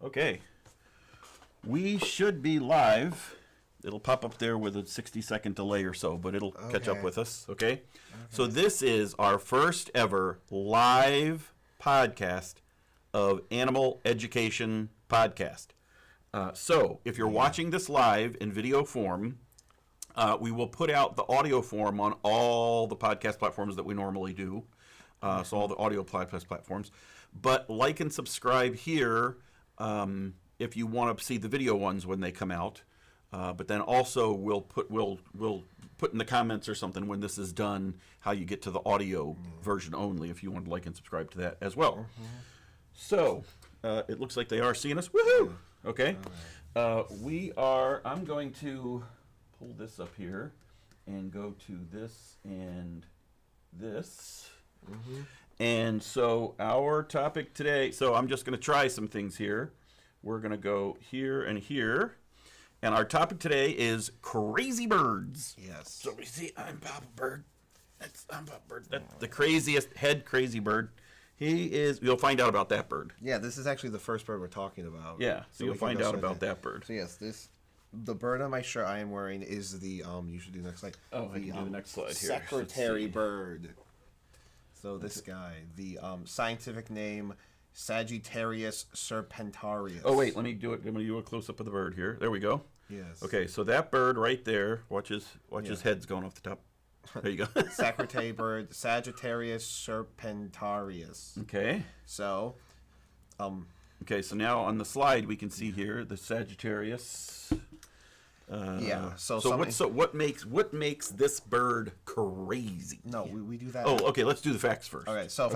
Okay. We should be live. It'll pop up there with a 60-second delay or so, but it'll catch up with us, okay? So this is our first ever live podcast of Animal Education Podcast. So if you're watching this live in video form, we will put out the audio form on all the podcast platforms that we normally do. So all the audio podcast platforms. But like and subscribe here if you want to see the video ones when they come out. But then also we'll put in the comments or something when this is done how you get to the audio version only if you want to like and subscribe to that as well. So it looks like they are seeing us. Woohoo! Okay. I'm going to pull this up here and go to this and this. And so our topic today, so I'm just going to try some things here. We're going to go here and here. And our topic today is crazy birds. Yes. So we see, I'm Papa Bird. I'm Papa Bird. That's the craziest head crazy bird. He is, you'll find out about that bird. Yeah, this is actually the first bird we're talking about. Yeah, so you'll find out about that bird. So yes, the bird on my shirt I am wearing is the, you should do the next slide. Oh, I can do the next slide here. Secretary bird. So this guy, the scientific name, Sagittarius serpentarius. Oh, wait, let me do it. Let me do a close-up of the bird here. There we go. Yes. Okay, so that bird right there, watch his head's going off the top. There you go. Secretary bird, Sagittarius serpentarius. Okay. So, okay, so now on the slide we can see here the Sagittarius. yeah. So what makes this bird crazy? No, we do that. Oh, okay. Let's do the facts first. Okay. So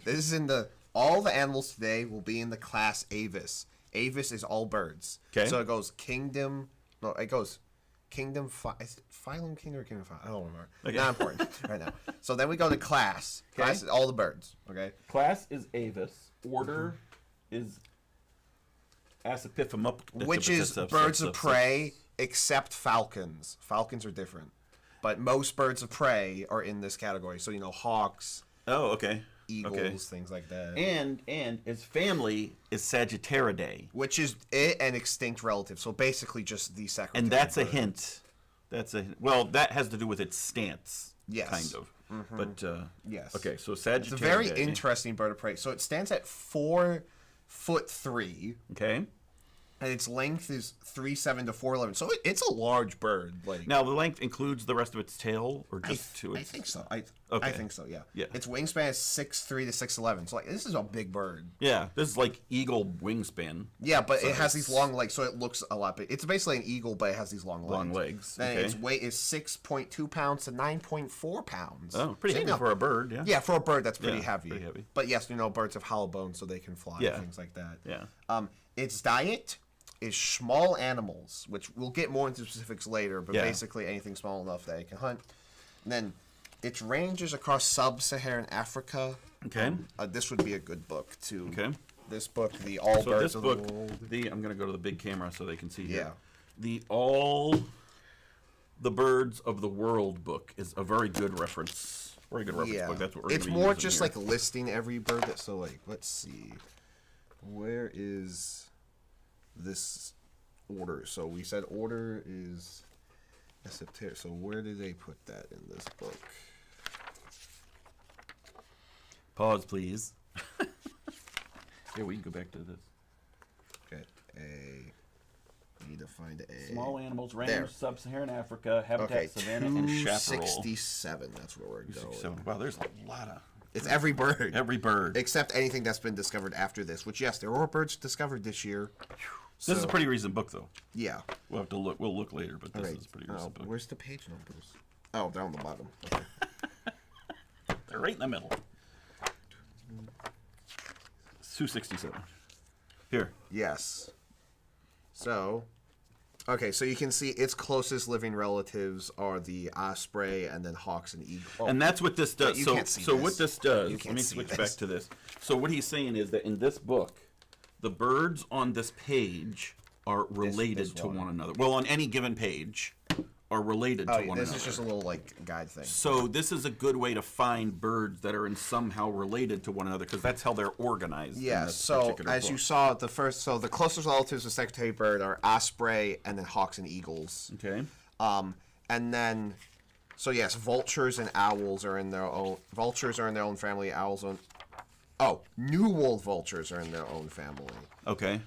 this is in all the animals today will be in the class Avis. Avis is all birds. Okay. So it goes kingdom. No, it goes kingdom. Is it phylum kingdom or kingdom phylum? I don't remember. Okay. Not important right now. So then we go to class. Okay. Class is all the birds. Okay. Class is Avis. Order is Acipithamupus, which is birds of prey except falcons. Falcons are different, but most birds of prey are in this category. So hawks. Oh, okay. Eagles, things like that. And his family is Sagittaridae, which is an extinct relative. So basically, just the secretary. And that's bird. A hint. Well, that has to do with its stance. Yes. Kind of. But yes. Okay, so Sagittaridae. It's a very interesting bird of prey. So it stands at 4'3". Okay. And its length is 3'7" to 4'11". So it's a large bird. Now the length includes the rest of its tail, or just I think so. I think so. Yeah. Yeah. Its wingspan is 6'3" to 6'11". So this is a big bird. Yeah. This is like eagle wingspan. Yeah, but it has these long legs, so it looks a lot big. It's basically an eagle, but it has these long legs. Long legs. Then its weight is 6.2 pounds to 9.4 pounds. Oh, pretty heavy for a bird. Yeah. Yeah, for a bird, that's pretty heavy. Pretty heavy. But yes, birds have hollow bones, so they can fly and things like that. Yeah. Its diet is small animals, which we'll get more into specifics later, but basically anything small enough that it can hunt. And then its ranges across sub-Saharan Africa. Okay. This would be a good book too. Okay. This book, the All Birds of the World. I'm going to go to the big camera so they can see here. Yeah. The All the Birds of the World book is a very good reference. Very good reference book. That's what we're going to be using. It's more just like listing every bird. So let's see. Where is this order? So we said order is September. So where did they put that in this book? Pause, please. Here, we can go back to this. Okay, need to find A. Small animals, range, sub-Saharan Africa, habitat, savanna, and chaparral. 267. That's where we're going. Wow, there's a lot of. It's every bird. Every bird. Except anything that's been discovered after this, which, yes, there were birds discovered this year. This is a pretty recent book, though. Yeah. We'll have to look. We'll look later, but this is a pretty recent book. Where's the page numbers? Oh, down the bottom. Okay. They're right in the middle. 267. Here. Yes. So, okay, so you can see its closest living relatives are the osprey and then hawks and eagles. Oh, and that's what this does. What this does, let me switch back to this. So what he's saying is that in this book, the birds on this page are related to one another. Well, on any given page, are related to one another. This is just a little like guide thing. So this is a good way to find birds that are in somehow related to one another because that's how they're organized. Yeah. So as you saw the first, so the closest relatives of secretary bird are osprey and then hawks and eagles. Okay. And then, so yes, vultures and owls are in their own. Vultures are in their own family. Owls on. Oh, New World vultures are in their own family. Okay.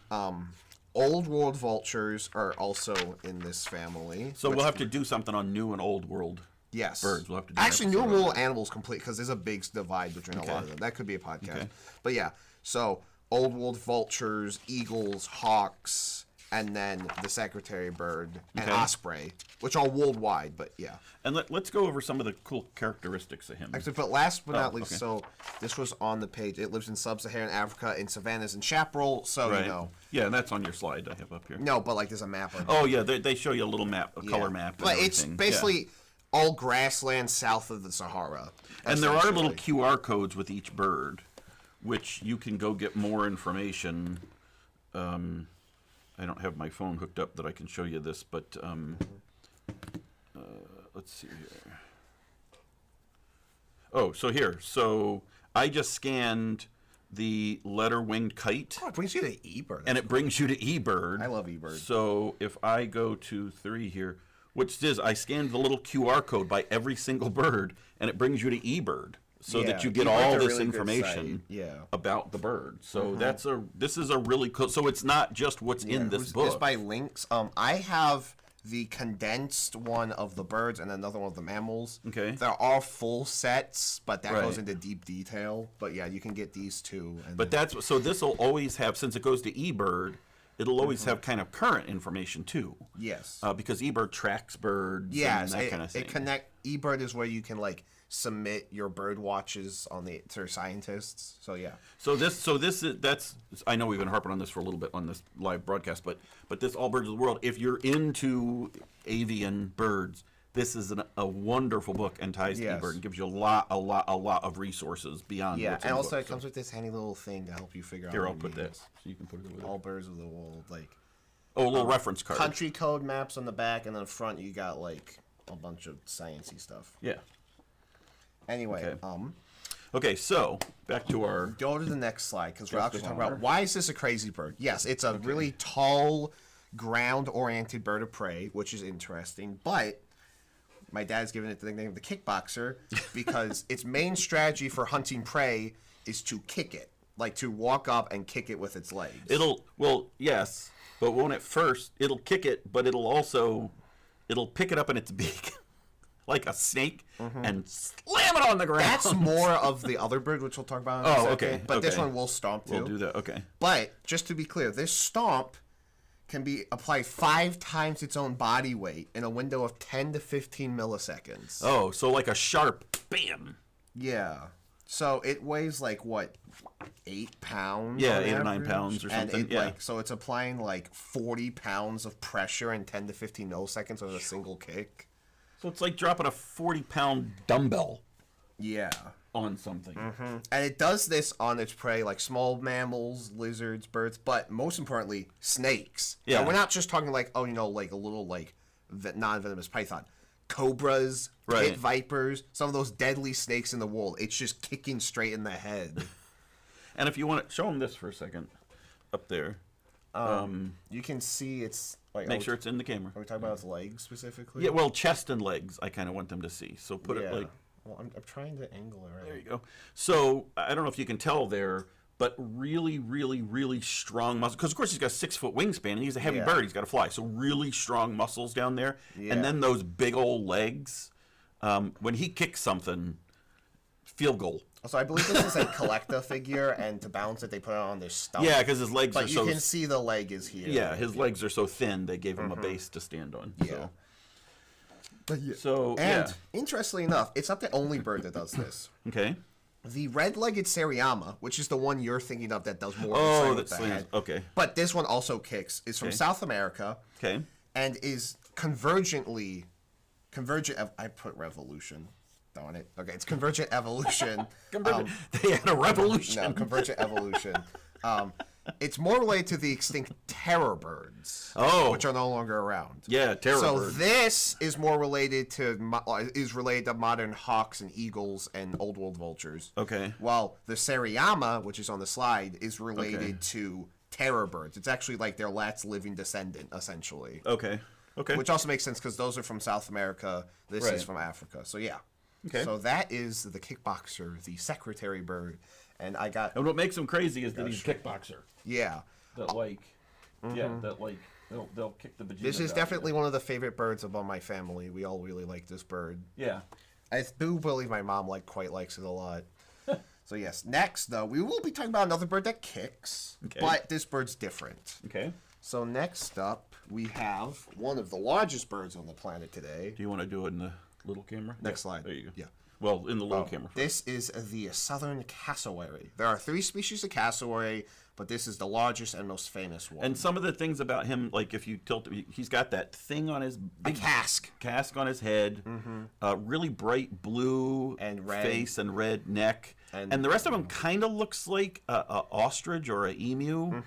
Old World vultures are also in this family. So we'll have to do something on New and Old World. Yes. Birds. We'll have to do Actually, an New episode on World animals complete because there's a big divide between a lot of them. That could be a podcast. Okay. But yeah, so Old World vultures, eagles, hawks, and then the secretary bird and Okay. osprey, which are worldwide. But yeah. And let's go over some of the cool characteristics of him. Actually, but last but not least, okay. so this was on the page. It lives in sub-Saharan Africa in savannas and chaparral. So Right. you know, Yeah, and that's on your slide I have up here. no, but like there's a map. On Oh yeah, they show you a little map, a color Yeah. map. And But it's everything. basically Yeah. all grassland south of the Sahara. And there are little essentially. QR codes with each bird, which you can go get more information. I don't have my phone hooked up that I can show you this, but let's see here. Oh, so here. So I just scanned the letter-winged kite, Oh, it brings you to eBird. and it brings you to eBird. I love eBird. So if I go to 3 here, which is I scanned the little QR code by every single bird, and it brings you to eBird, so that you get eBird's all a this really good information site. Yeah. about the bird. So this is a really cool. So it's not just what's in this book. It's by links. I have the condensed one of the birds and another one of the mammals. Okay. They're all full sets, but that Right. goes into deep detail. But yeah, you can get these two. And But that's so this will always have, since it goes to eBird, it'll always have kind of current information too. yes. Because eBird tracks birds Yes, and that kind of thing. eBird is where you can like submit your bird watches to scientists. So yeah. So this is that's I know we've been harping on this for a little bit on this live broadcast, but this All Birds of the World. If you're into avian birds, this is a wonderful book and ties to Yes. eBird and gives you a lot of resources beyond. Yeah, what's in and the also book. it comes with this handy little thing to help you figure Here, out. I'll what put it that means. so you can put it over there. All birds of the world, like Oh, a little reference card. country code maps on the back, and then front you got like a bunch of sciencey stuff. Yeah. Anyway, Okay. Okay, so back to our. go to the next slide because we're Just actually the talking honor. about why is this a crazy bird? Yes, it's a really tall, ground-oriented bird of prey, which is interesting. But my dad's given it the nickname of the kickboxer because its main strategy for hunting prey is to kick it, like to walk up and kick it with its legs. Yes, but won't it first? It'll kick it, but it'll pick it up in its beak, like a snake, and slam it on the ground. That's more of the other bird, which we'll talk about in a second. okay, But this okay. one will stomp too. We'll do that. Okay. But just to be clear, this stomp can be applied 5 times its own body weight in a window of 10 to 15 milliseconds. Oh, so like a sharp bam. Yeah. So it weighs like what, 8 pounds? Yeah, on 8 or 9 average? pounds or And something, it, yeah. like, so it's applying like 40 pounds of pressure in 10 to 15 milliseconds with a single kick. So it's like dropping a 40-pound dumbbell Yeah. on something. And it does this on its prey, like small mammals, lizards, birds, but most importantly, snakes. Yeah. Now, we're not just talking like, like a little like non-venomous python. Cobras, Right. pit vipers, some of those deadly snakes in the world. It's just kicking straight in the head. And if you want to show them this for a second, up there, You can see it's like. make sure it's in the camera. Are we talking about its legs specifically? Yeah, well, chest and legs, I kind of want them to see. So put it like. Well, I'm trying to angle it right. There you go. So I don't know if you can tell there, but really, really, really strong muscles. Because of course he's got a 6-foot wingspan, and he's a heavy Yeah. bird. He's got to fly. So really strong muscles down there, Yeah. and then those big old legs. When he kicks something, field goal. So I believe this is a collector figure, and to balance it, they put it on their stomach. Yeah, because his legs But are you so. can see the leg is here. Yeah, his legs are so thin. They gave him a base to stand on. Yeah. So And yeah. interestingly enough, it's not the only bird that does this. Okay. The red-legged Seriama, which is the one you're thinking of that does more Oh, than that the slings. head, Okay. but this one also kicks, is from Okay. South America, Okay. and is I put revolution. Darn it. Okay, it's convergent evolution. They had a revolution. No, convergent evolution. It's more related to the extinct terror birds, which are no longer around. Yeah, terror birds. So this is more related to modern hawks and eagles and old world vultures. Okay. While the Seriyama, which is on the slide, is related to terror birds. It's actually like their last living descendant, essentially. Okay. Okay. Which also makes sense because those are from South America. This is from Africa. So yeah. Okay. So that is the kickboxer, the secretary bird, and I got. And what makes him crazy is that he's a kickboxer. Yeah. That like, that like they'll kick the bejesus. This is definitely one of the favorite birds among my family. We all really like this bird. Yeah. I do believe my mom quite likes it a lot. So yes, next though, we will be talking about another bird that kicks, but this bird's different. Okay. So next up, we have one of the largest birds on the planet today. Do you want to do it in the little camera? Next slide. There you go. Yeah. Well, in the little camera. This is the southern cassowary. There are 3 species of cassowary, but this is the largest and most famous one. And some of the things about him, like if you tilt, he's got that thing on his big cask on his head, really bright blue and red face and red neck, and the rest of him kind of looks like a ostrich or a emu.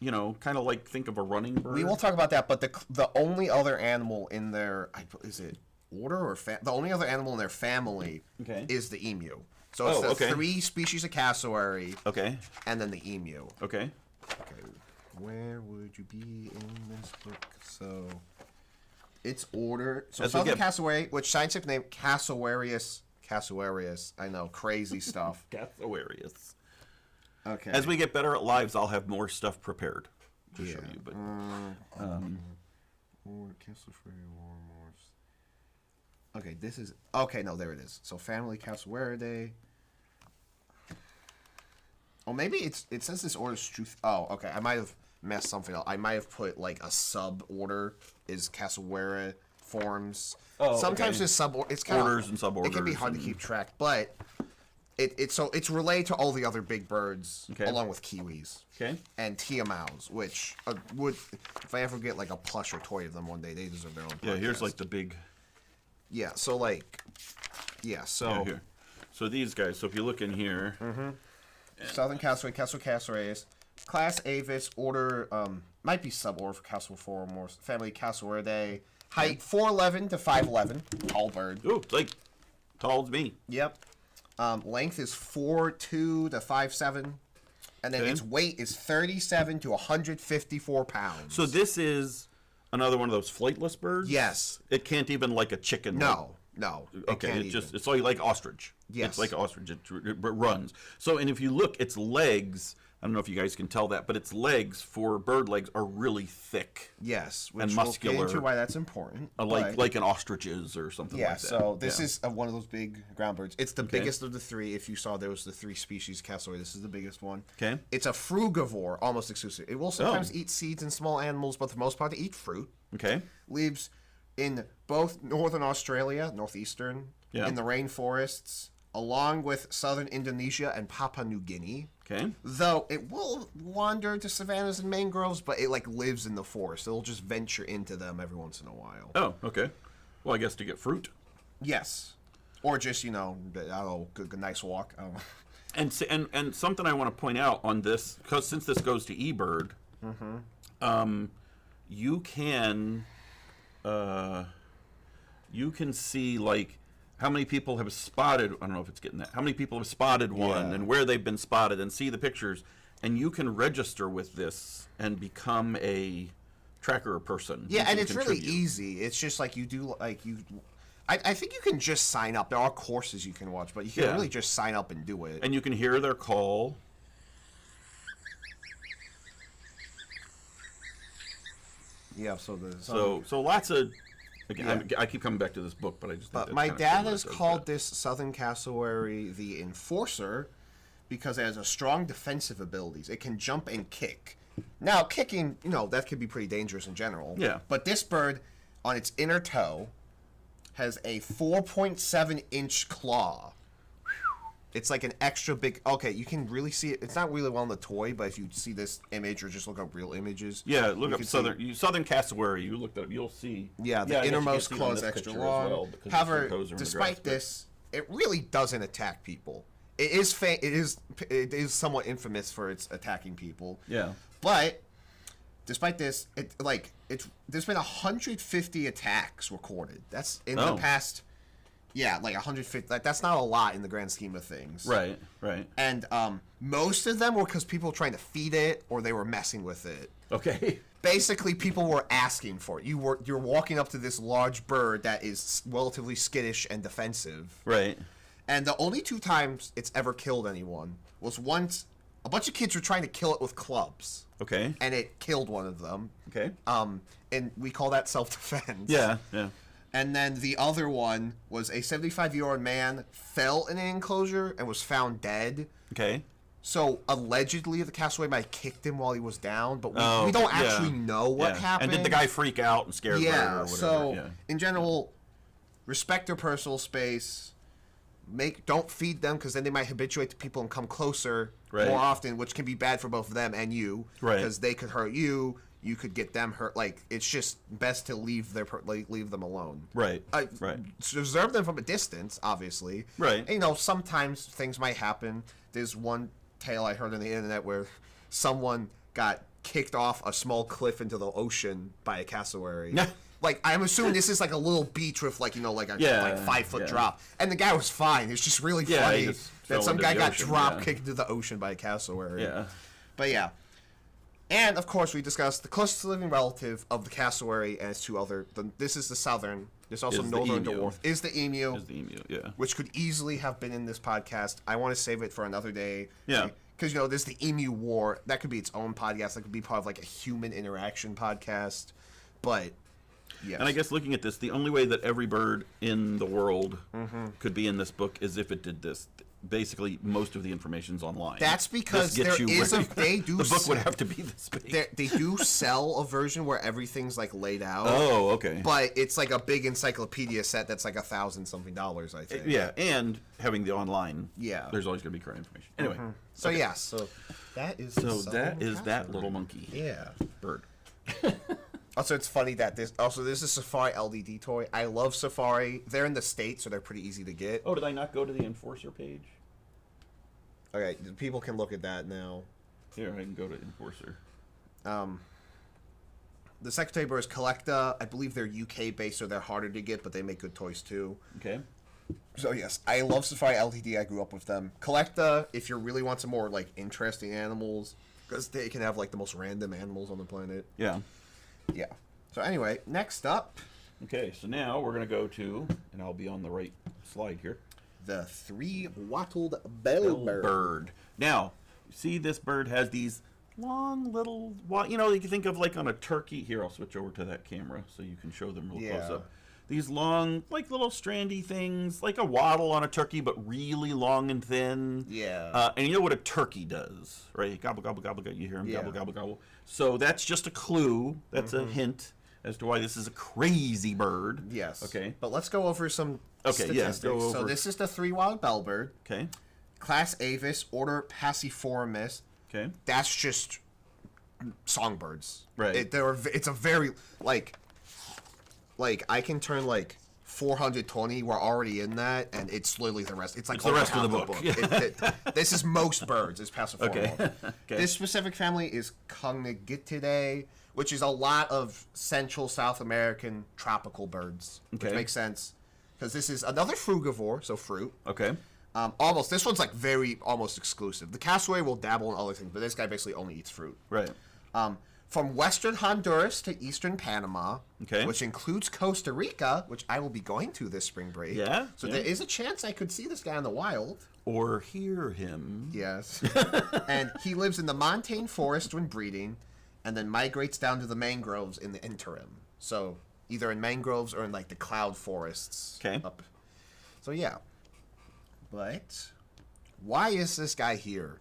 You know, kind of like think of a running bird. We will talk about that, but the only other animal in their is it order or the only other animal in their family is the emu. So it's the 3 species of cassowary. Okay. And then the emu. Okay. Okay. Where would you be in this book? So it's order. So southern cassowary, which scientific name Cassowarius. Cassowarius. I know, crazy stuff. Cassowarius. Okay. As we get better at lives, I'll have more stuff prepared to show you. But okay, this is okay. No, there it is. So family Cassowaridae. Oh, maybe it says this order's truth. Oh, okay. I might have messed something up. I might have put like a sub order is Cassowaridae forms. Oh, sometimes there's sub. It's kind orders and suborders. It can be hard to keep track, but. It's related to all the other big birds, along with kiwis, and tiamaus, which would, if I ever get like a plush or toy of them one day, they deserve their own. Yeah, here's like the big. Yeah, so like, so. Here. So these guys. So if you look in here. Southern cassowary, Cassowarius, class Avis, order might be suborder for Cassowariformes, family Cassowaridae, height 4'11" to 5'11", tall bird. Ooh, it's like tall as me. Yep. Length is 4'2" to 5'7", and then its weight is 37 to 154 pounds. So this is another one of those flightless birds. Yes. It can't even like a chicken. No. Okay. It's like ostrich. Yes. It's like ostrich. It runs. So and if you look, its legs. I don't know if you guys can tell that, but its legs, for bird legs, are really thick. Yes, which and muscular. We'll get into why that's important. Like an ostrich's or something like that. So this is one of those big ground birds. It's the biggest of the 3. If you saw there was the 3 species cassowary, this is the biggest one. Okay. It's a frugivore, almost exclusive. It will sometimes eat seeds and small animals, but for the most part, it eat fruit. Okay. Lives in both northern Australia, northeastern, in the rainforests, along with southern Indonesia and Papua New Guinea. Okay. Though it will wander to savannas and mangroves, but it lives in the forest. It'll just venture into them every once in a while. Oh, okay. Well, I guess to get fruit. Yes. Or just, I don't know, good nice walk. And something I want to point out on this, because since this goes to eBird, you can see like how many people have spotted, I don't know if it's getting that, how many people have spotted one and where they've been spotted and see the pictures. And you can register with this and become a tracker person. Yeah, and it's really easy. It's just like you do, I think you can just sign up. There are courses you can watch, but you can really just sign up and do it. And you can hear their call. Yeah, so lots of... Again, I keep coming back to this book, but I just think my dad has called this southern cassowary the enforcer because it has a strong defensive abilities. It can jump and kick. Now, kicking, that could be pretty dangerous in general. Yeah. But this bird, on its inner toe, has a 4.7-inch claw. It's like an extra big... Okay, you can really see it. It's not really well in the toy, but if you see this image or just look up real images... Yeah, look up southern cassowary. You looked up, you'll see... Yeah, the innermost claw is extra long. However, despite this, it really doesn't attack people. it is somewhat infamous for its attacking people. Yeah. But despite this, there's been 150 attacks recorded. That's in the past. Yeah, like 150. That's not a lot in the grand scheme of things. Right. Right. And most of them were because people were trying to feed it or they were messing with it. Okay. Basically, people were asking for it. You're walking up to this large bird that is relatively skittish and defensive. Right. And the only 2 times it's ever killed anyone was once a bunch of kids were trying to kill it with clubs. Okay. And it killed one of them. Okay. And we call that self-defense. Yeah. Yeah. And then the other one was a 75-year-old man fell in an enclosure and was found dead. Okay. So allegedly the cassowary might have kicked him while he was down, but we don't actually know what happened. And did the guy freak out and scare her or whatever? So in general, respect their personal space. Don't feed them because then they might habituate to people and come closer more often, which can be bad for both them and you. Right. Because they could hurt you. You could get them hurt. Like, it's just best to leave them alone. Right. Right. Observe them from a distance, obviously. Right. And, sometimes things might happen. There's one tale I heard on the internet where someone got kicked off a small cliff into the ocean by a cassowary. Like, I'm assuming this is like a little beach with like a 5-foot drop. And the guy was fine. It's just really funny that some guy got drop kicked into the ocean by a cassowary. Yeah. But yeah. And of course we discussed the closest living relative of the cassowary and its 2 other. This is the southern. There's also northern dwarf. Is the emu. Is the emu, yeah. Which could easily have been in this podcast. I want to save it for another day. Yeah. Because, there's the emu war. That could be its own podcast. That could be part of like a human interaction podcast. But, yes. And I guess looking at this, the only way that every bird in the world could be in this book is if it did this. Basically, most of the information's online. That's because they do. The book would have to be this big. They do sell a version where everything's like laid out. Oh, okay. But it's like a big encyclopedia set that's like $1,000-something, I think. Yeah, and having the online. Yeah. There's always going to be current information. Anyway. So so that is. That little monkey. Yeah. Bird. Also, it's funny that this is a Safari LDD toy. I love Safari. They're in the States, so they're pretty easy to get. Oh, did I not go to the Enforcer page? Okay, people can look at that now. Here, I can go to Enforcer. The Secretary Bird is Collecta. I believe they're UK based, so they're harder to get, but they make good toys too. Okay. So yes, I love Safari LTD. I grew up with them. Collecta, if you really want some more like interesting animals, because they can have like the most random animals on the planet. Yeah. Yeah. So anyway, next up. Okay, so now we're going to go to, and I'll be on the right slide here. The 3-wattled bellbird. Now, see this bird has these long little, you can think of like on a turkey. Here, I'll switch over to that camera so you can show them real close up. These long, like little strandy things, like a wattle on a turkey, but really long and thin. Yeah. And you know what a turkey does, right? Gobble, gobble, gobble, gobble. You hear him gobble, gobble, gobble. So that's just a clue. That's a hint as to why this is a crazy bird. Yes. Okay. But let's go over some statistics. Go over. So this is the 3-wattled bellbird. Okay. Class Avis, Order Passeriformis. Okay. That's just songbirds. Right. It's a very like I can turn like 420. We're already in that, and it's literally the rest. It's like the rest of the book. This is most birds. Is Passeriformis. Okay. Okay. This specific family is Conigitidae, which is a lot of Central South American tropical birds, which makes sense because this is another frugivore, so fruit. Okay. This one's like almost exclusive. The cassowary will dabble in other things, but this guy basically only eats fruit. Right. From western Honduras to eastern Panama, okay, which includes Costa Rica, which I will be going to this spring break. Yeah. So there is a chance I could see this guy in the wild. Or hear him. Yes. And he lives in the montane forest when breeding, and then migrates down to the mangroves in the interim. So either in mangroves or in like the cloud forests. Okay. So yeah. But why is this guy here?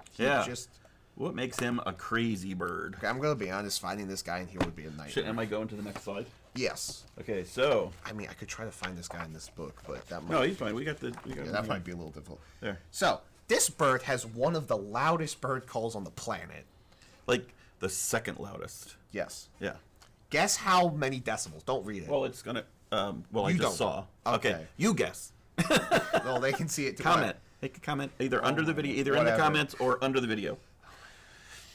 What makes him a crazy bird? Okay, I'm going to be honest, finding this guy in here would be a nightmare. Am I going to the next slide? Yes. Okay, so... I mean, I could try to find this guy in this book, but that might... No, he's fine. That might be a little difficult. There. So, this bird has one of the loudest bird calls on the planet. Like, the second loudest. Yes. Yeah. Guess how many decibels. Don't read it. Well, it's going to... I just saw. Okay. You guess. Well, they can see it too. Comment. Make a comment either under the video, either in Whatever. the comments or under the video.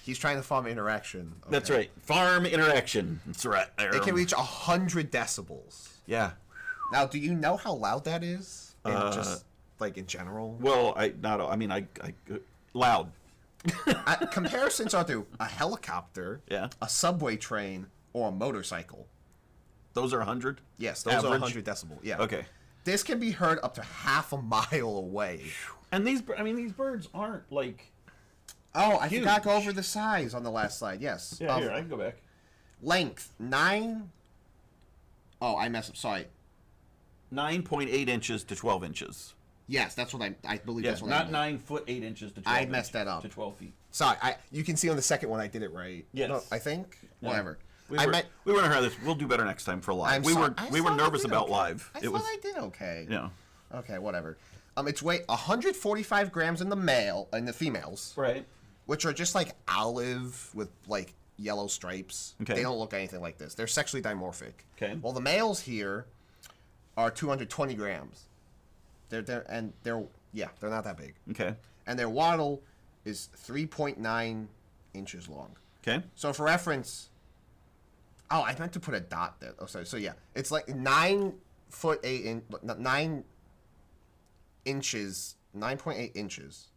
He's trying to farm interaction. Okay. That's right. Farm interaction. That's right. It can reach 100 decibels. Yeah. Now, do you know how loud that is? Just like in general. Well, loud. Comparisons are to a helicopter, Yeah. a subway train, or a motorcycle. Those are 100. Yes, those are Average? 100 decibel. Yeah. Okay. This can be heard up to half a mile away. And these birds aren't like. Oh, I Huge. forgot to go over the size on the last slide. Yes. Yeah, here I can go back. Length 9. Oh, I messed up. Sorry. 9.8 inches to 12 inches. Yes, that's what I believe. Yeah, that's what not I meant. 9 foot 8 inches to 12. I messed that up. To 12 feet. Sorry, you can see on the second one I did it right. Yes. No, I think. Yeah. Whatever. We I were, meant. we were gonna this. We'll do better next time for live. We were nervous about live. I thought I did okay. Yeah. Okay, whatever. Its weight 145 grams in the females, Right. which are just like olive with like yellow stripes. Okay. They don't look anything like this. They're sexually dimorphic. Okay. Well, the males here are 220 grams. They're not that big. Okay. And their waddle is 3.9 inches long. Okay. So for reference, I meant to put a dot there. Oh, sorry. So yeah, it's like 9 inches, 9.8 inches,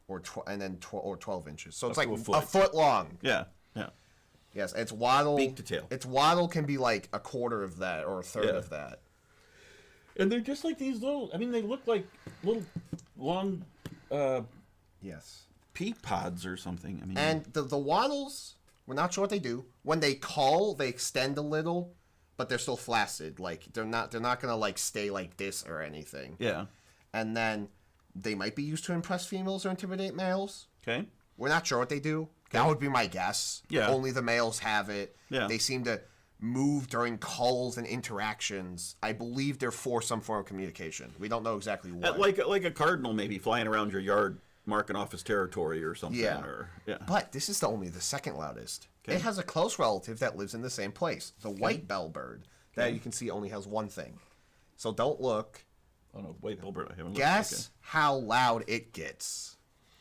or 12 inches. So it's Up like to a a foot long. Yeah. Yeah. Yes, its waddle. Beak to tail. Its waddle can be like a quarter of that or a third Yeah. of that. And they're just like these little. I mean, they look like little long Yes. pea pods or something. I mean. And the waddles, we're not sure what they do. When they call, they extend a little, but they're still flaccid. Like they're not gonna like stay like this or anything. Yeah. And then they might be used to impress females or intimidate males. Okay. We're not sure what they do. That would be my guess. Yeah. Only the males have it. Yeah. They seem to move during calls and interactions. I believe they're for some form of communication. We don't know exactly what. Like a cardinal maybe flying around your yard, marking off his territory or something. Yeah. Yeah. But this is only the second loudest. Okay. It has a close relative that lives in the same place. The white bellbird that you can see only has one thing. So don't look. Oh no, wait, Bilbert, I haven't looked. Guess how loud it gets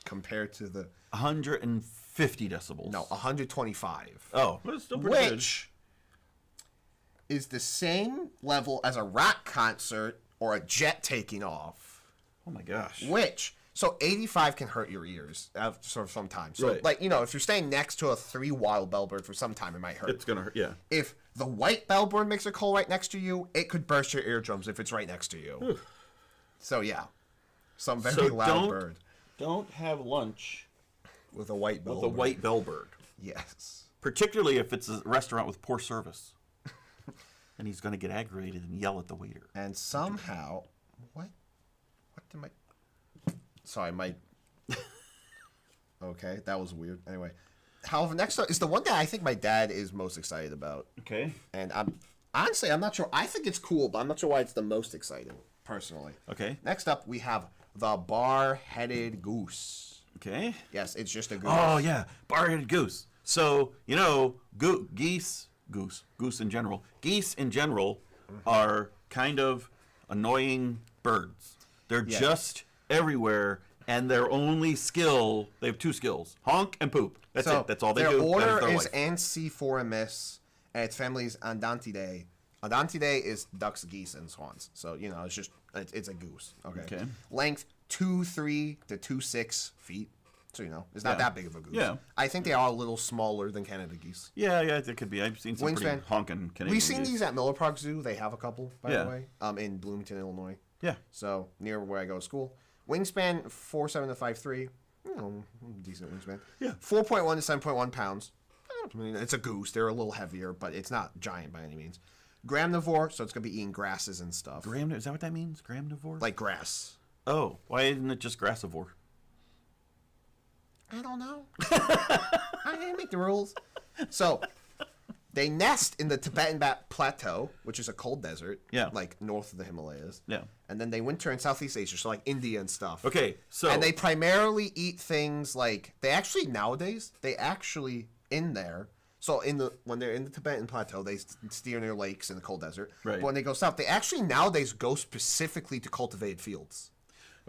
compared to the 150 decibels. 125. Oh, well, it's still pretty good. Which is the same level as a rock concert or a jet taking off. Oh my gosh. So 85 can hurt your ears for some time. So, Right. like, if you're staying next to a 3 wild bellbird for some time, it might hurt. It's gonna hurt. Yeah. If the white bellbird makes a call right next to you, it could burst your eardrums if it's right next to you. So, yeah. Some very loud bird. Don't have lunch With a white bellbird. with a white bellbird, Yes. particularly if it's a restaurant with poor service, and he's gonna get aggravated and yell at the waiter. And somehow, what did my? Sorry, my. Okay, that was weird. Anyway, however, next up is the one that I think my dad is most excited about, Okay. and I'm not sure. I think it's cool, but I'm not sure why it's the most exciting, personally. Okay. Next up, we have the bar-headed goose. Okay. Yes, it's just a goose. Oh yeah, bar-headed goose. So geese in general. Geese in general are kind of annoying birds. They're Yeah. just everywhere, and their only skill, they have 2 skills: honk and poop. That's So it. That's all they their do. order That their is life. Anciformis, and its family is Andantidae. Andantidae is ducks, geese, and swans. So it's a goose. Okay. Length 2.3 to 2.6 feet. So it's not Yeah. that big of a goose. Yeah. I think they are a little smaller than Canada geese. Yeah, it could be. I've seen some pretty Wingspan. honking Canadian We've seen geese. these at Miller Park Zoo. They have a couple, by Yeah. the way, in Bloomington, Illinois. Yeah. So near where I go to school. Wingspan 4.7 to 5.3. Decent wingspan. Yeah. 4.1 to 7.1 pounds. I mean, it's a goose. They're a little heavier, but it's not giant by any means. Gramnivore, so it's gonna be eating grasses and stuff. Is that what that means? Gramnivore? Like grass. Oh, why isn't it just grassivore? I don't know. I didn't make the rules. So they nest in the Tibetan Plateau, which is a cold desert. Yeah. Like north of the Himalayas. Yeah. And then they winter in Southeast Asia, so like India and stuff. Okay, so And they primarily eat things like nowadays in there. So when they're in the Tibetan Plateau, they steer near lakes in the cold desert. Right. But when they go south, they actually nowadays go specifically to cultivated fields.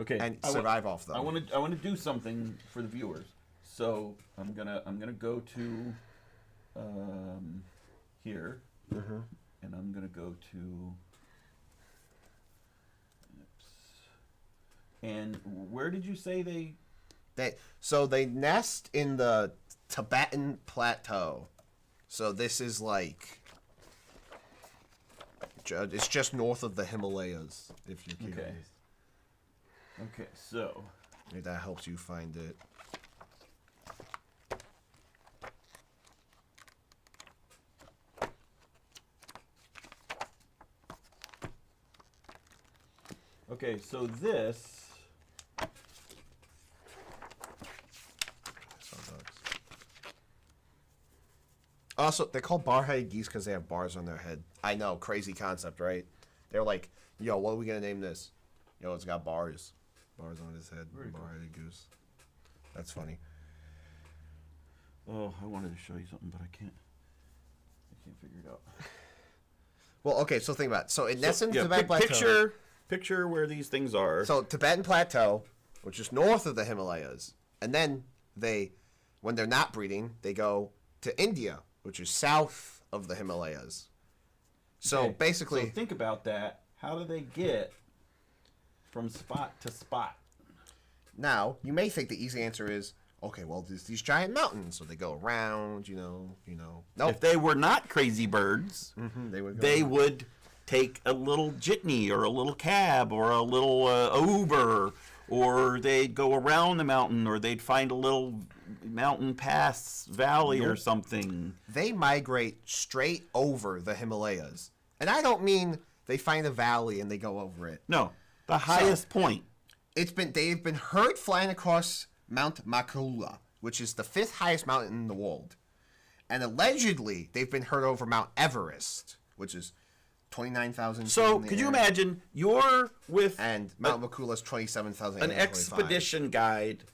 Okay. and survive off them. I want to do something for the viewers. So I'm gonna go to here, and I'm gonna go to. And where did you say they? They nest in the Tibetan Plateau. So this is like, it's just north of the Himalayas, if you're curious. Okay, so Maybe that helps you find it. okay, so this. Also, they're called bar-headed geese because they have bars on their head. I know, crazy concept, right? They're like, yo, what are we gonna name this? Yo, it's got bars. Bars on his head. Bar-headed goose. That's funny. Oh, I wanted to show you something, but I can't figure it out. Well, okay, so think about it. So, in essence, yeah, Tibetan Plateau. Picture where these things are. So, Tibetan Plateau, which is north of the Himalayas. And then when they're not breeding, they go to India, which is south of the Himalayas. So Okay, basically, so think about that. How do they get from spot to spot? now you may think the easy answer is, okay, well, there's these giant mountains, so they go around, Nope. If they were not crazy birds, they would would take a little jitney or a little cab or a little Uber, or they'd go around the mountain, or they'd find a little mountain pass valley or something. They migrate straight over the Himalayas. And I don't mean they find a valley and they go over it. No, the highest point. They've been heard flying across Mount Makula, which is the 5th highest mountain in the world. And allegedly, they've been heard over Mount Everest, which is 29,000 feet So, in the could you air. imagine you're with And Mount Makula is 27,000. an expedition guide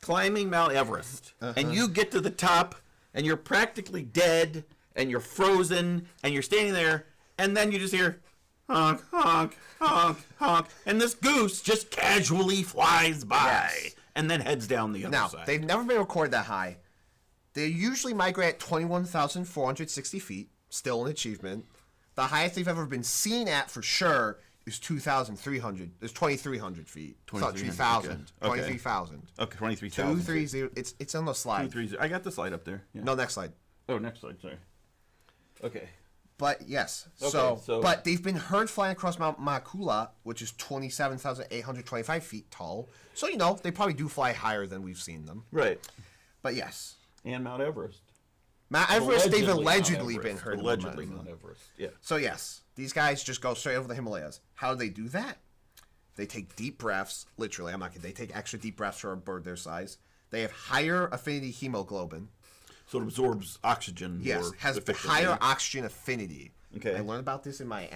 climbing Mount Everest, and you get to the top, and you're practically dead, and you're frozen, and you're standing there, and then you just hear honk, honk, honk, honk, and this goose just casually flies by, Yes. and then heads down the other Now, side. they've never been recorded that high. They usually migrate at 21,460 feet, still an achievement. The highest they've ever been seen at for sure is 2,300. It's 2,300 feet. 2,300, 3,000. okay. 23,000. Okay, 23,000. 230. It's on the slide. 230. I got the slide up there. Yeah. No, next slide. Oh, next slide. Sorry. Okay. But yes, Okay, so- but they've been heard flying across Mount Makula, which is 27,825 feet tall. So they probably do fly higher than we've seen them. Right. But yes, And Mount Everest. Mount Everest, they've Mount allegedly Everest. been heard. Allegedly Mount Everest. Yeah. So yes, these guys just go straight over the Himalayas. How do they do that? They take deep breaths. Literally, I'm not kidding. They take extra deep breaths for a bird their size. They have higher affinity hemoglobin. So it absorbs oxygen. Yes, more has efficiently. higher oxygen affinity. Okay. I learned about this in my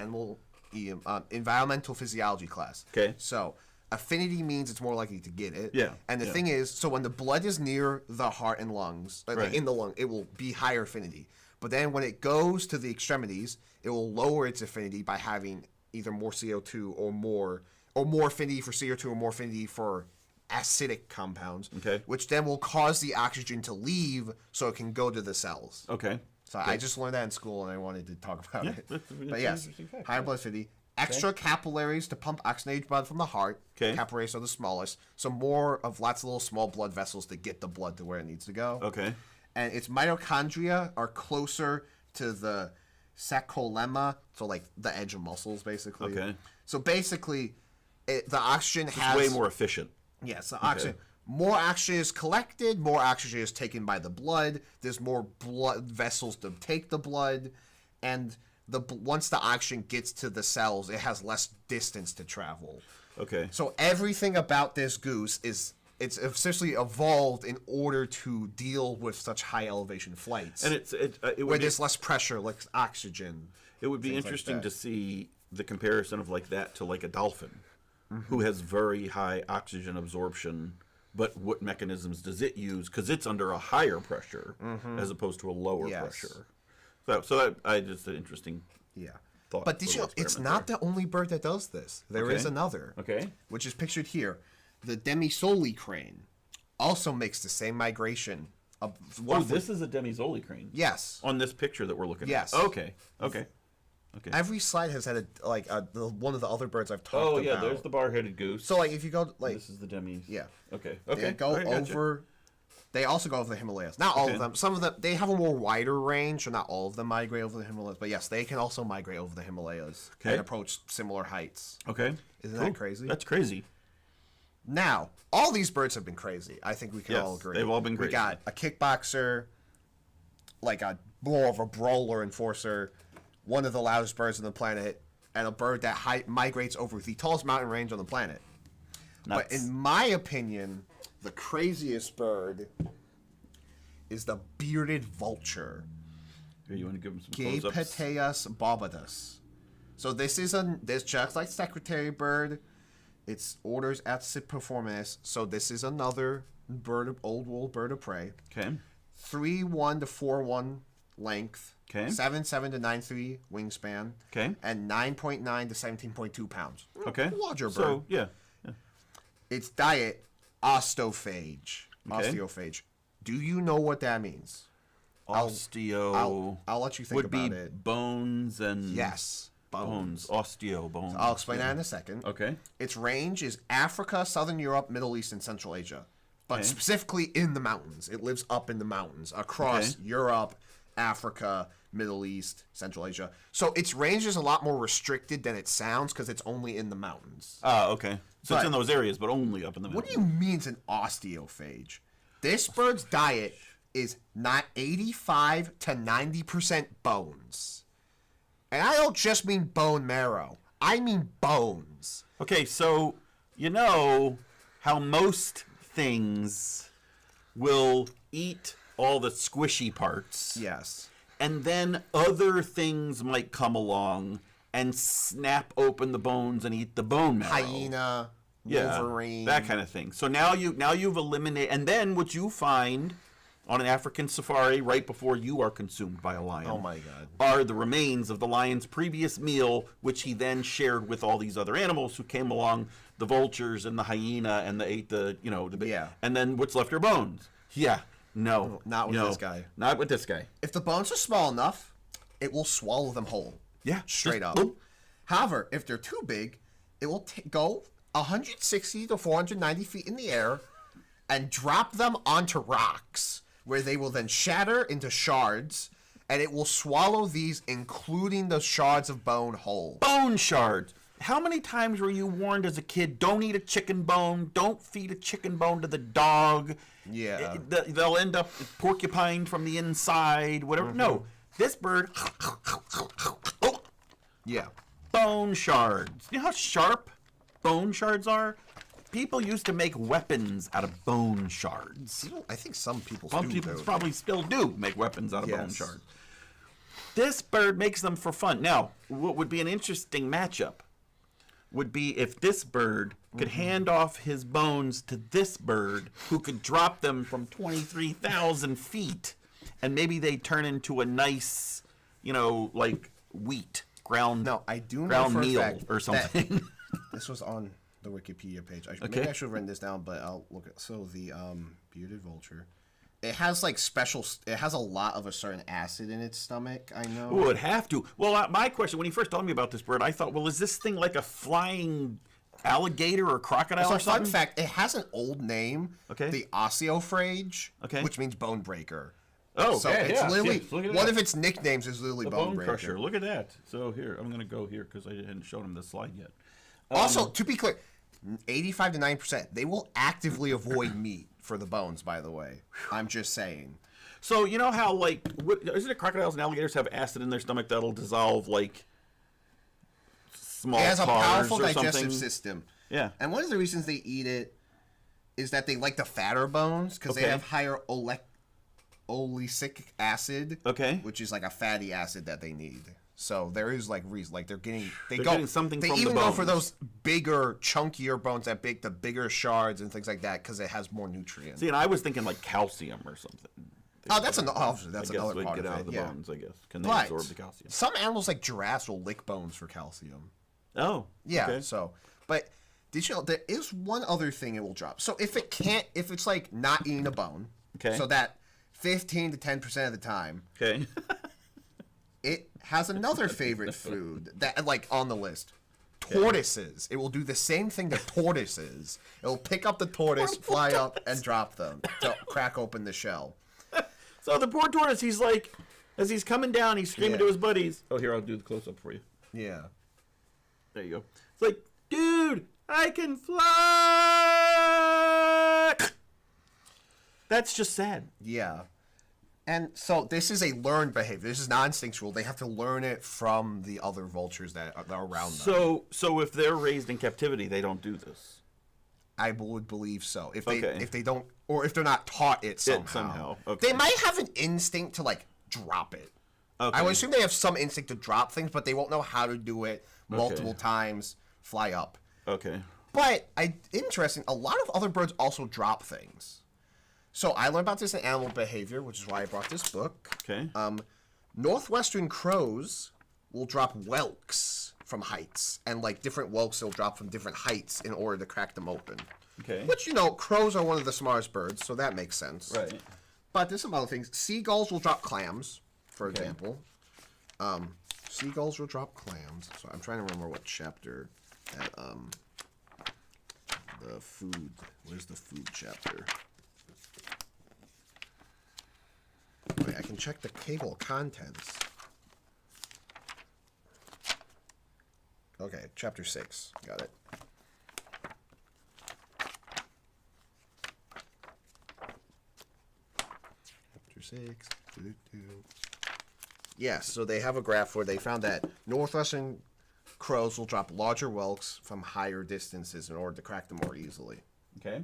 environmental physiology class. Okay. So affinity means it's more likely to get it. Yeah, And the yeah. thing is, so when the blood is near the heart and lungs, like Right. in the lung, it will be higher affinity. But then when it goes to the extremities, it will lower its affinity by having either more CO2 or more affinity for CO2 or more affinity for acidic compounds. Okay. Which then will cause the oxygen to leave so it can go to the cells. Okay. So I just learned that in school, and I wanted to talk about it. that's an But yes, interesting fact. higher blood affinity, extra capillaries to pump oxygenated blood from the heart. Okay. Capillaries are the smallest, so more of lots of little small blood vessels to get the blood to where it needs to go. Okay. And its mitochondria are closer to the sarcolemma, so like the edge of muscles, basically. Okay. So basically, the oxygen has Way more efficient. Yes, the oxygen. More oxygen is collected, more oxygen is taken by the blood. There's more blood vessels to take the blood, and once the oxygen gets to the cells, it has less distance to travel. Okay. So everything about this goose it's essentially evolved in order to deal with such high elevation flights, And it where would be, there's less pressure, like oxygen. it would be things like interesting that. to see the comparison of like that to like a dolphin, Mm-hmm. who has very high oxygen absorption. But what mechanisms does it use? Because it's under a higher pressure as opposed to a lower Mm-hmm. Yes. pressure. So I just an interesting Yeah. thought. But did you know, it's not the only bird that does this. There is Okay. another. Okay. Which is pictured here. The demisoli crane also makes the same migration. Of Oh, this is a demisoli crane. Yes. On this picture that we're looking Yes. at. Okay. Okay. Okay. Every slide has had one of the other birds I've talked Oh about. yeah, there's the bar-headed goose. So like if you go like This is the demis. yeah. Okay. Okay. They go All right, gotcha. over. They also go over the Himalayas. Not all Okay. of them. Some of them they have a more wider range, so not all of them migrate over the Himalayas. But yes, they can also migrate over the Himalayas Okay. and approach similar heights. Okay. Isn't that crazy? That's crazy. Now, all these birds have been crazy. I think we can Yes, all agree. they've all been We crazy. got a kickboxer, like a more of a brawler enforcer, one of the loudest birds on the planet, and a bird that migrates over the tallest mountain range on the planet. But Nuts. in my opinion, the craziest bird is the bearded vulture, Here, you want to give them some close-ups? Gaypeteus bobatus. So this is just like secretary bird. Its orders at performance. So this is another old world bird of prey. Okay. 3'1" to 4'1" length. Okay. 7'7" to 9'3" wingspan. Okay. And 9.9 to 17.2 pounds. Okay. Larger bird. So yeah. Its diet, osteophage. Okay. Osteophage. Do you know what that means? Osteo I'll let you think would about be it. bones and Yes. bones. Osteo bones. I'll explain that in a second. Okay. Its range is Africa, Southern Europe, Middle East, and Central Asia. But Okay. specifically in the mountains. It lives up in the mountains across Okay. Europe, Africa, Middle East, Central Asia. So its range is a lot more restricted than it sounds because it's only in the mountains. Ah, okay. So it's But- in those areas, but only up in the What mountains. do you mean it's an osteophage? This bird's diet is not 85 to 90% bones. And I don't just mean bone marrow. I mean bones. Okay, so you know how most things will eat all the squishy parts, Yes. and then other things might come along and snap open the bones and eat the bone marrow. Hyena, Wolverine. that kind of thing. So now you've eliminated, and then what you find on an African safari right before you are consumed by a lion. Oh my God. Are the remains of the lion's previous meal, which he then shared with all these other animals who came along, the vultures and the hyena, and they ate the Yeah. And then what's left are bones. Yeah, no, Not with no, this guy. Not with this guy. If the bones are small enough, it will swallow them whole. Yeah, Straight just up. boop. However, if they're too big, it will go 160 to 490 feet in the air and drop them onto rocks, where they will then shatter into shards, and it will swallow these, including the shards of bone whole. Bone shards. How many times were you warned as a kid, don't eat a chicken bone, don't feed a chicken bone to the dog? Yeah. They'll end up porcupined from the inside, whatever. No, this bird, Yeah. bone shards. You know how sharp bone shards are? People used to make weapons out of bone shards. I think some people Some do, people though. probably still do make weapons out of bone Yes. shards. This bird makes them for fun. Now, what would be an interesting matchup would be if this bird could hand off his bones to this bird, who could drop them from 23,000 feet, and maybe they turn into a nice, like wheat ground. No, I do know ground for a meal fact or something. This was on the Wikipedia page. Okay. Maybe I should have written this down, but I'll look at. So the bearded vulture, it has like special. It has a lot of a certain acid in its stomach. I know. Would have to. Well, my question when he first told me about this bird, I thought, well, is this thing like a flying alligator or crocodile So or something? fun fact: it has an old name. Okay. The osteophage. Okay. Which means bone breaker. Oh, So okay, it's yeah, literally yes, look at one that. of its nicknames is literally The bone bone breaker. crusher. Look at that. So here, I'm gonna go here because I hadn't shown him this slide yet. Also, to be clear, 85 to 9%. They will actively avoid meat for the bones. By the way, I'm just saying. So you know how isn't it crocodiles and alligators have acid in their stomach that'll dissolve like small It has a cars powerful or digestive something? system. Yeah. And one of the reasons they eat it is that they like the fatter bones because they Okay. have higher olesic acid. Okay. Which is like a fatty acid that they need. So there is like reason, like they're getting getting something They from the even go for bones. those bigger, chunkier bones that the bigger shards and things like that because it has more nutrients. See, and I was thinking like calcium or something. Oh, that's obviously I that's guess another would part get of out it. of the Yeah. bones, I guess. Can they But absorb the calcium? some animals like giraffes will lick bones for calcium. Oh, Yeah. okay. So, but did you know there is one other thing it will drop? So if it's like not eating a bone, Okay. so that 15 to 10% of the time, Okay. it has another favorite food that like on the list. Tortoises. It will do the same thing to tortoises. It will pick up the tortoise, fly up, and drop them to crack open the shell. So the poor tortoise, he's like, as he's coming down, he's screaming Yeah. to his buddies. Oh, here, I'll do the close up for you. Yeah. There you go. It's like, dude, I can fly. That's just sad. Yeah. And so this is a learned behavior. This is not instinctual. They have to learn it from the other vultures that are around them. So if they're raised in captivity, they don't do this. I would believe so. If Okay. they don't, or if they're not taught it somehow. somehow, okay. They might have an instinct to like drop it. Okay. I would assume they have some instinct to drop things, but they won't know how to do it multiple times, fly up. Okay. But interesting. A lot of other birds also drop things. So I learned about this in animal behavior, which is why I brought this book. Okay. Northwestern crows will drop whelks from heights, and like different whelks they'll drop from different heights in order to crack them open. Okay. Which, you know, crows are one of the smartest birds, so that makes sense. Right. But there's some other things. Seagulls will drop clams, for example. Seagulls will drop clams. So I'm trying to remember what chapter that the food. Where's the food chapter? Wait, I can check the table of contents. Okay, chapter 6. Got it. Chapter 6. Yes, so they have a graph where they found that northwestern crows will drop larger whelks from higher distances in order to crack them more easily. Okay.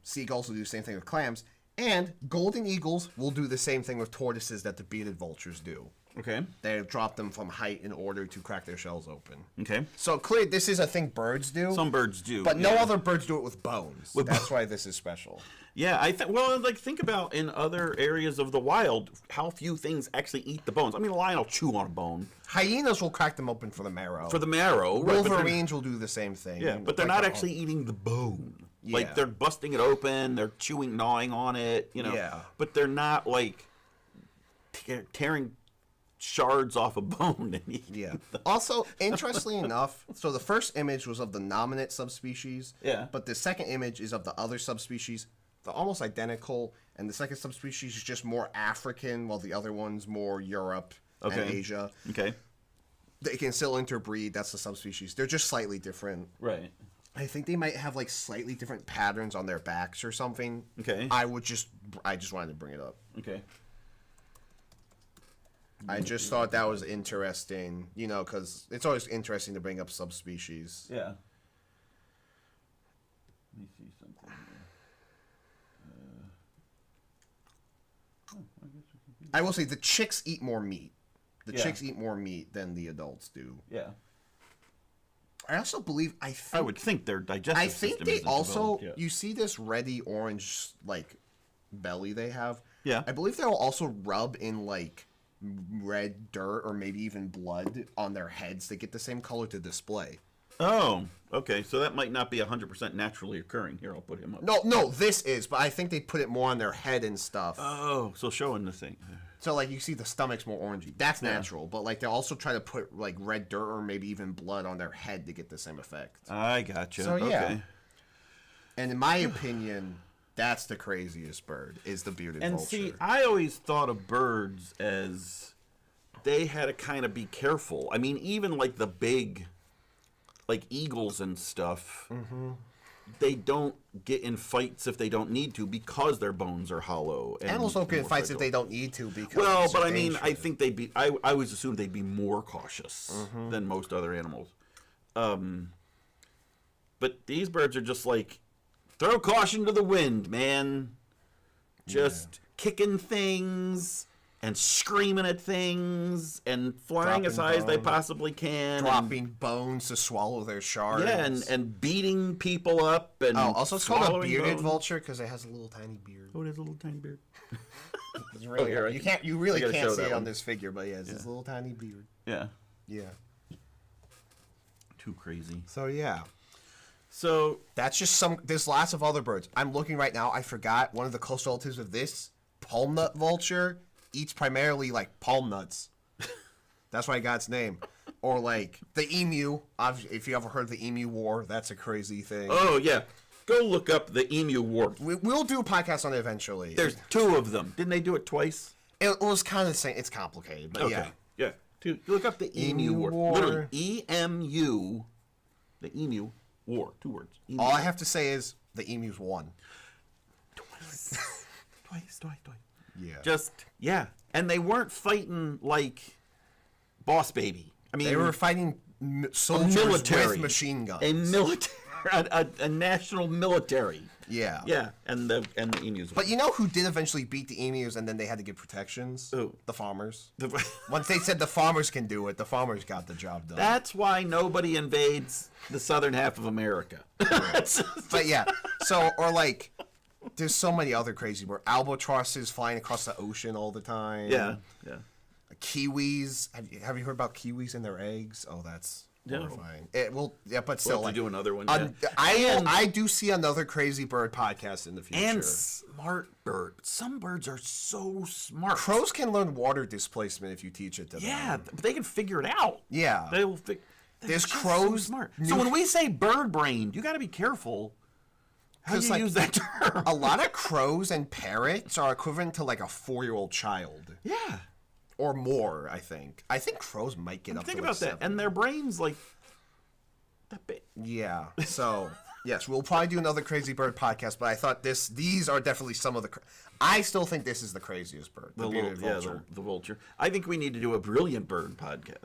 Seagulls will do the same thing with clams, and golden eagles will do the same thing with tortoises that the bearded vultures do. Okay. They drop them from height in order to crack their shells open. Okay. So clearly, this is a thing birds do. Some birds do, but no yeah. other birds do it with bones. That's why this is special. Yeah, well, like think about in other areas of the wild how few things actually eat the bones. I mean, a lion will chew on a bone Hyenas will crack them open for the marrow. for the marrow. Right, but they're- Wolverines will do the same thing. yeah, but they're Like not their actually own. eating the bone. Yeah. Like they're busting it open, they're chewing, gnawing on it, you know. Yeah. But they're not like tearing shards off a bone and eating Yeah. them. Also, interestingly enough, so the first image was of the nominate subspecies. Yeah. But the second image is of the other subspecies. They're almost identical, and the second subspecies is just more African, while the other one's more Europe and Okay. Asia. Okay. They can still interbreed. That's the subspecies. They're just slightly different. Right. I think they might have like slightly different patterns on their backs or something. Okay. I just wanted to bring it up. Okay. I just thought that was interesting, you know, because it's always interesting to bring up subspecies. Yeah. Let me see something here. I guess we can do. I will say the chicks eat more meat. The Yeah. chicks eat more meat than the adults do. Yeah. I also believe I would think their digestive I think system they isn't also developed yet. you see this reddy orange like belly they have. Yeah. I believe they'll also rub in like red dirt or maybe even blood on their heads to get the same color to display. Oh, okay. So that might not be 100% naturally occurring. Here, I'll put him up. No, this is, but I think they put it more on their head and stuff. Oh, so showing the thing. So like you see the stomach's more orangey. That's natural, but like they also try to put like red dirt or maybe even blood on their head to get the same effect. I gotcha. So, yeah. Okay. And in my opinion, that's the craziest bird is the bearded And vulture. see, I always thought of birds as they had to kind of be careful. I mean, even like the big, like eagles and stuff, they don't get in fights if they don't need to because their bones are hollow. And Animals don't get in more fights if fragile. they don't need to because Well, it's but I mean, I dangerous. think they'd be. I always assumed they'd be more cautious than most other animals. But these birds are just like, throw caution to the wind, man. Just kicking things, and screaming at things and flying as high as they possibly can. Dropping bones to swallow their shards. Yeah, and beating people up. And also it's called a swallowing bearded bones. vulture because it has a little tiny beard. Oh, it has a little tiny beard. It's really, here, you really gotta can't show see that it on one. this figure, but yeah, it's this little tiny beard. Yeah. Yeah. Too crazy. So yeah. So That's just some. There's lots of other birds. I'm looking right now. I forgot one of the close relatives of this palm nut vulture eats primarily like palm nuts. That's why I got its name. Or like the emu. If you ever heard of the emu war, that's a crazy thing. oh yeah, go look up the emu war. We'll do a podcast on it eventually. There's 2 of them. Didn't they do it twice? It was kind of the same. It's complicated, but yeah. Yeah. You look up the emu war. war. Literally, EMU. The emu war. 2 words. Emu. All I have to say is the emus won. Twice. Yeah. Yeah, and they weren't fighting like Boss Baby. I mean, They were fighting soldiers military with machine guns. a military, a national military. Yeah. Yeah, and the emus. But you know who did eventually beat the emus and then they had to get protections? Who? The farmers. The- Once they said the farmers can do it, the farmers got the job done. That's why nobody invades the southern half of America. But yeah, so, or like, there's so many other crazy birds. Albatrosses flying across the ocean all the time. yeah. Kiwis. Have you heard about kiwis and their eggs? Oh, that's No. horrifying. It will, yeah, but We'll still, have like, to do another one. I And- do see another crazy bird podcast in the future. And smart bird. Some birds are so smart. Crows can learn water displacement if you teach it to them. Yeah, but they can figure it out. Yeah. They will figure. There's so crows- smart. So when we say bird brain, you got to be careful how 'Cause, you like, use that term. A lot of crows and parrots are equivalent to like a 4-year-old child. Yeah. Or more, I think. I think crows might get up Think to about like that. 7. And their brains like that big. Yeah. So, yes, we'll probably do another crazy bird podcast, but I thought these are definitely some of the I still think this is the craziest bird. The bearded vulture. The vulture. I think we need to do a brilliant bird podcast.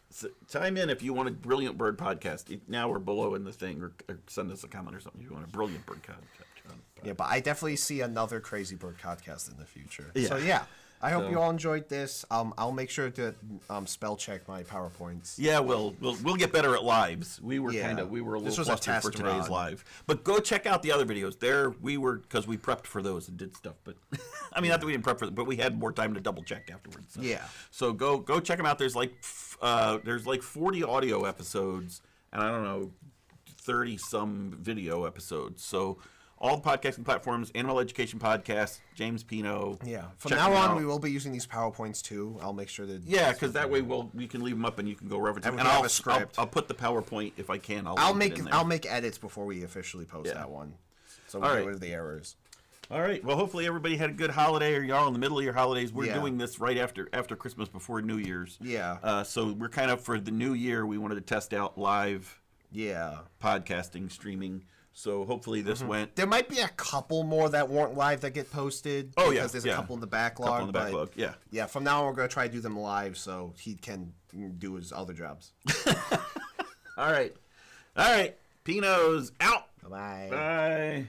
So, chime in if you want a brilliant bird podcast. Now we're below in the thing, or send us a comment or something if you want a brilliant bird podcast. Yeah, but I definitely see another crazy bird podcast in the future. Yeah. So yeah, I hope So- you all enjoyed this. I'll make sure to spell check my PowerPoints. Yeah, we'll get better at lives. We were Yeah. a little This was a flustered for test today's run. live. But go check out the other videos. There we were because we prepped for those and did stuff. But I mean, not that we didn't prep for, but we had more time to double check afterwards. So. Yeah. So go check them out. There's like 40 audio episodes and I don't know 30 some video episodes. So all the podcasting platforms, Animal Education Podcast, James Pino. Yeah. From check now them on, out. we will be using these PowerPoints too. I'll make sure that. Yeah, because that way we can leave them up and you can go reference And them. we have I'll a script. I'll put the PowerPoint if I can. I'll link it make in there. I'll make edits before we officially post Yeah. that one, so we All get right. rid of the errors. All right. Well, hopefully everybody had a good holiday, or y'all in the middle of your holidays. We're Yeah. doing this right after Christmas, before New Year's. Yeah. So we're kind of for the new year. We wanted to test out live Yeah. podcasting, streaming. So hopefully this went. There might be a couple more that weren't live that get posted. Oh, yeah, because there's yeah. a couple in the backlog. Couple in the but backlog, yeah. Yeah. From now on, we're gonna try to do them live so he can do his other jobs. All right. All right. Pino's out. Bye. Bye.